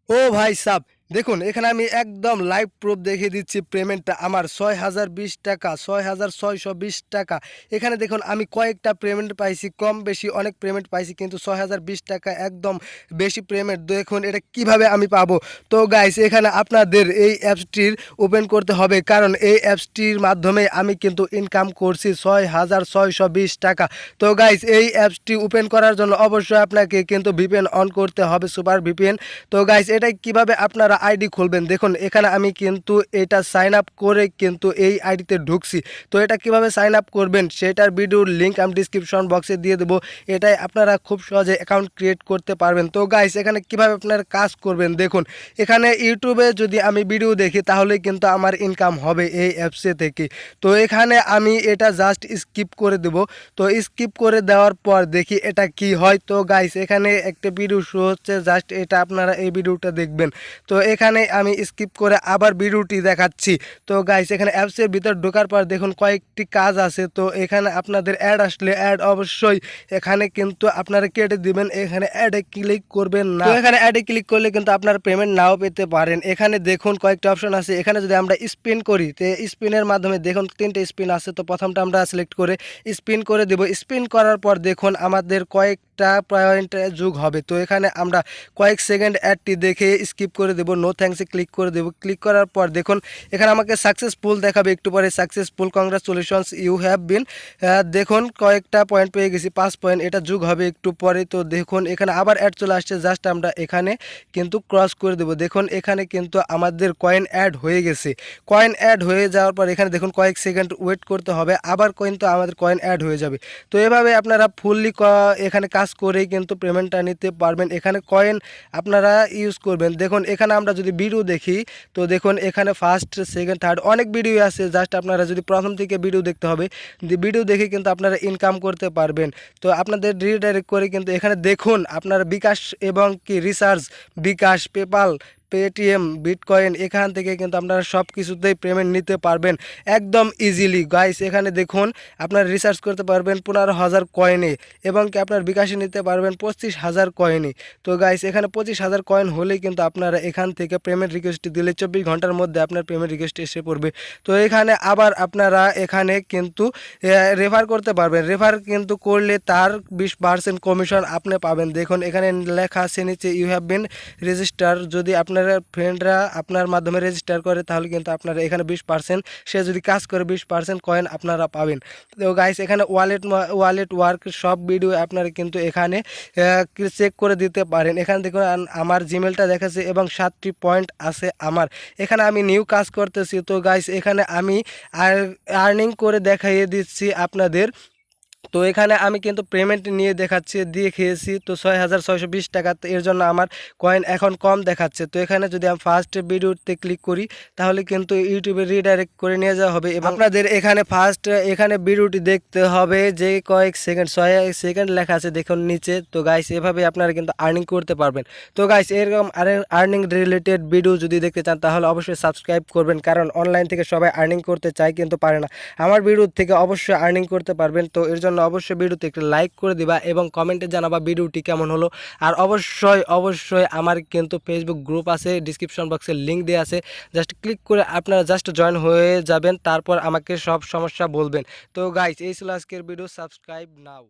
ও ভাই সাব দেখুন এখানে আমি একদম লাইভ প্রুফ দেখিয়ে দিচ্ছি পেমেন্টটা আমার ৬০২০ টাকা ৬৬২০ টাকা। এখানে দেখুন আমি কয়েকটা পেমেন্ট পাইছি, কম বেশি অনেক পেমেন্ট পাইছি, কিন্তু ৬০২০ টাকা একদম বেশি পেমেন্ট। দেখুন এটা কিভাবে আমি পাবো। তো গাইস এখানে আপনাদের এই অ্যাপসটির ওপেন করতে হবে, কারণ এই অ্যাপসটির মাধ্যমে আমি কিন্তু ইনকাম করছি ৬৬২০ টাকা। তো গাইস এই অ্যাপসটি ওপেন করার জন্য অবশ্যই আপনাকে কিন্তু ভিপিএন অন করতে হবে, সুপার ভিপিএন। তো গাইস এটাই কিভাবে আপনারা আইডি খুলবেন, দেখুন এখানে আমি কিন্তু এটা সাইন আপ করে কিন্তু এই আইডিতে ঢুকছি। তো এটা কিভাবে সাইন আপ করবেন সেটার ভিডিওর লিঙ্ক আমি ডিসক্রিপশন বক্সে দিয়ে দেবো। এটাই আপনারা খুব সহজে অ্যাকাউন্ট ক্রিয়েট করতে পারবেন। তো গাইস এখানে কিভাবে আপনারা কাজ করবেন দেখুন, এখানে ইউটিউবে যদি আমি ভিডিও দেখি তাহলে কিন্তু আমার ইনকাম হবে এই অ্যাপসে থেকে। তো এখানে আমি এটা জাস্ট স্কিপ করে দেব। তো স্কিপ করে দেওয়ার পর দেখি এটা কি হয়। তো গাইস এখানে একটা ভিডিও শো হচ্ছে, জাস্ট এটা আপনারা এই ভিডিওটা দেখবেন। তো এখানে আমি স্কিপ করে আবার ভিডিওটি দেখাচ্ছি। তো গাইস এখানে অ্যাপসের ভিতর ঢোকার পর দেখুন কয়েকটি কাজ আছে। তো এখানে আপনাদের অ্যাড আসলে অ্যাড অবশ্যই এখানে কিন্তু আপনারা কেটে দিবেন, এখানে অ্যাডে ক্লিক করবেন না। তো এখানে অ্যাডে ক্লিক করলে কিন্তু আপনার পেমেন্ট নাও পেতে পারেন। এখানে দেখুন কয়েকটা অপশন আছে, এখানে যদি আমরা স্পিন করি তো স্পিনের মাধ্যমে দেখুন 3টে স্পিন আছে। তো প্রথমটা আমরা সিলেক্ট করে স্পিন করে দেব। স্পিন করার পর দেখুন আমাদের কয়েকটা পয়েন্ট যোগ হবে। তো এখানে আমরা কয়েক সেকেন্ড অ্যাডটি দেখে স্কিপ করে দেব, নো থ্যাঙ্কসে ক্লিক করে দেব। ক্লিক করার পর দেখুন এখানে আমাকে সাকসেসফুল দেখাবে, একটু পরে successful congratulations you have been. দেখুন কয়েকটা পয়েন্ট পেয়ে গেছি, 5 পয়েন্ট, এটা যোগ হবে একটু পরে। তো দেখুন এখানে আবার অ্যাড চলে আসছে, জাস্ট আমরা এখানে কিন্তু ক্রস করে দেব। দেখুন এখানে কিন্তু আমাদের কয়েন অ্যাড হয়ে গেছে। কয়েন অ্যাড হয়ে যাওয়ার পর এখানে দেখুন কয়েক সেকেন্ড ওয়েট করতে হবে, আবার কিন্তু আমাদের কয়েন অ্যাড হয়ে যাবে। তো এভাবে আপনারা ফুললি এখানে কাজ করেই কিন্তু পেমেন্টটা নিতে পারবেন। এখানে কয়েন আপনারা ইউজ করবেন। দেখুন এখানে আমরা যদি ভিডিও দেখি তো দেখুন এখানে ফার্স্ট সেকেন্ড থার্ড অনেক ভিডিও আছে, জাস্ট আপনারা যদি প্রথম থেকে ভিডিও দেখতে হবে, ভিডিও দেখে কিন্তু আপনারা ইনকাম করতে পারবেন। তো আপনাদের রিডাইরেক্ট করে কিন্তু এখানে দেখুন আপনারা বিকাশ এবং কি রিচার্জ, বিকাশ, পেপাল, পেটিএম, বিটকয়েন, এখান থেকে কিন্তু আপনারা সব কিছুতেই পেমেন্ট নিতে পারবেন একদম ইজিলি। গাইস এখানে দেখুন আপনারা রিচার্জ করতে পারবেন 15,000 কয়েনে, এবং কি আপনার বিকাশে নিতে পারবেন 25,000 কয়েনে। তো গাইস এখানে 25,000 কয়েন হলেই কিন্তু আপনারা এখান থেকে পেমেন্ট রিকোয়েস্ট দিলে 24 ঘন্টার মধ্যে আপনার পেমেন্ট রিকোয়েস্ট এসে পড়বে। তো এখানে আবার আপনারা এখানে কিন্তু রেফার করতে পারবেন। রেফার কিন্তু করলে তার 20% কমিশন আপনি পাবেন। দেখুন এখানে লেখা আছে নিচে ইউ হ্যাভ বিন রেজিস্টার। যদি আপনারা ফ্রেন্ডরা আপনার মাধ্যমে রেজিস্টার করে তাহলে কিন্তু আপনারা এখানে 20%, সে যদি কাজ করে 20% কয়েন আপনারা পাবেন। তো গাইস এখানে ওয়ালেট ওয়ার্ক সব ভিডিও আপনারা কিন্তু এখানে চেক করে দিতে পারেন। এখানে দেখুন আমার জিমেলটা দেখাচ্ছে এবং 7টি পয়েন্ট আছে আমার। এখানে আমি নিউ কাজ করতেছি। তো গাইস এখানে আমি আর্নিং করে দেখাইয়ে দিচ্ছি আপনাদের। তো এখানে আমি কিন্তু পেমেন্ট নিয়ে দিয়ে খেয়েছি তো ৬৬২০ টাকা। তো এর জন্য আমার কয়েন এখন কম দেখাচ্ছে। তো এখানে যদি আমি ফার্স্ট ভিডিওতে ক্লিক করি তাহলে কিন্তু ইউটিউবে রিডাইরেক্ট করে নিয়ে যাওয়া হবে, এবং আপনাদের এখানে ফার্স্ট এখানে ভিডিওটি দেখতে হবে যে কয়েক সেকেন্ড, 6 সেকেন্ড লেখা আছে দেখুন নিচে। তো গাইস এভাবে আপনারা কিন্তু আর্নিং করতে পারবেন। তো গাইস এরকম আর্নিং রিলেটেড ভিডিও যদি দেখতে চান তাহলে অবশ্যই সাবস্ক্রাইব করবেন, কারণ অনলাইন থেকে সবাই আর্নিং করতে চায় কিন্তু পারে না। আমার ভিডিও থেকে অবশ্যই আর্নিং করতে পারবেন। তো এর জন্য অবশ্যই ভিডিওতে একটু লাইক করে দিবা এবং কমেন্টে জানাবা ভিডিওটি কেমন হলো। আর অবশ্যই আমার কিন্তু ফেসবুক গ্রুপ আছে, ডিসক্রিপশন বক্সে লিঙ্ক দেওয়া আছে, জাস্ট ক্লিক করে আপনারা জাস্ট জয়েন হয়ে যাবেন, তারপর আমাকে সব সমস্যা বলবেন। তো গাইস এই ছিল আজকের ভিডিও, সাবস্ক্রাইব নাও।